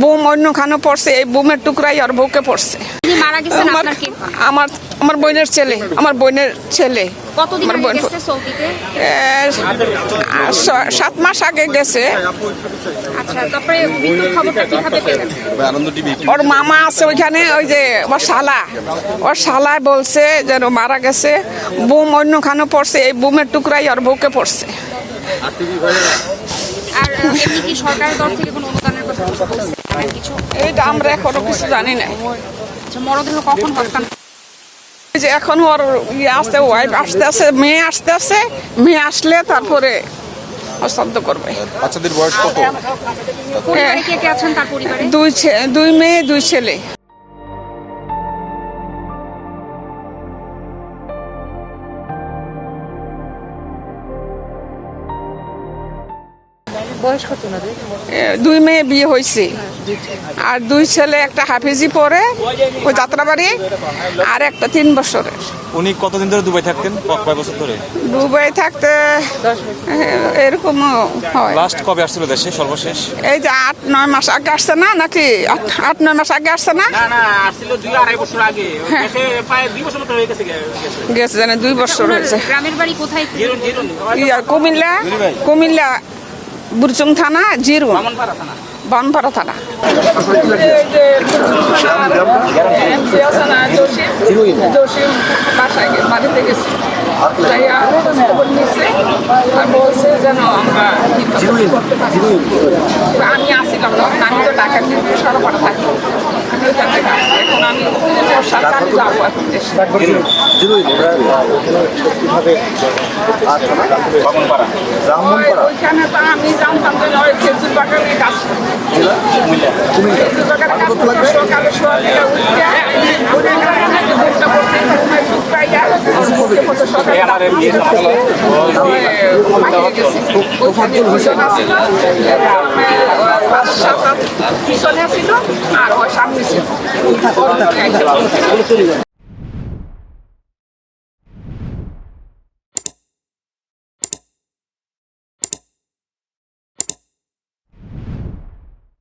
Broom অন্যখানে পড়ছে, এই বুমের টুকরাই আর বুকে পড়ছে। মারা গেছেন আপনার কি? আমার বোনের ছেলে, আমার বোনের ছেলে। কতদিন আমার আগে বোন গেছে সৌদিতে? 7 মাস আগে গেছে। আচ্ছা, তারপরে মৃত্যুর খবরটা কিভাবে পেলেন? ওর মামা আছে ওইখানে, ওই যে ওর শালায় বলছে যেন মারা গেছে, বুম অন্যখানে পড়ছে, এই বুমের টুকরাই আর বুকে পড়ছে। আর এমনি কি সরকারের তরফ থেকে কোনো অনুদানের কথা বলছে কিছু? এইটা আমরা এখনো কিছু জানি না। আচ্ছা, মরদেহ কখন হস্তান্তর? যে এখন ওর আসতে ওয়াইফ আসতে আছে, মেয়ে আসতে আছে, মেয়ে আসলে তারপরে হস্তান্তর করবে। বাচ্চাদের বয়স কত? পরিবারে কে কে আছেন তার পরিবারে? 2 মেয়ে 2 ছেলে। বয়স কত ওনাদের? 2 মেয়ে বিয়ে হয়েছে, আর 2 ছেলে, একটা হাফিজি পড়ে ওই যাত্রাবাড়ি, আর একটা 3 বছরের। উনি কতদিন ধরে দুবাই থাকতেন? কয় বছর ধরে? দুবাই থাকতে এরকম হয়। লাস্ট কবে আসছিল দেশে সর্বশেষ? এই যে 8-9 মাস আগে আসছে না, নাকি 8-9 মাস আগে আসছে না? না আসছিল 2-2.5 বছর আগে। দেশে প্রায় 2 বছর মতো হয়ে গেছে। গেছে জানে 2 বছর হয়েছে। গ্রামের বাড়ি কোথায়? কুমিল্লা বুরচুং থানা, জিরু বামপাড়া থানা। বাড়িতে গেছি, বলছে যেন আমরা আমি আসছিলাম না, আমি তো টাকা কিন্তু সরবরাহ থাকি। এখন আমি সরকার যাবো এখন দেশে। ওইখানে তো আমি জানতাম যে ওই খেজুর বাগানে কাজ সকালে পিছনে ছিল আর ওর সামনে ছিল।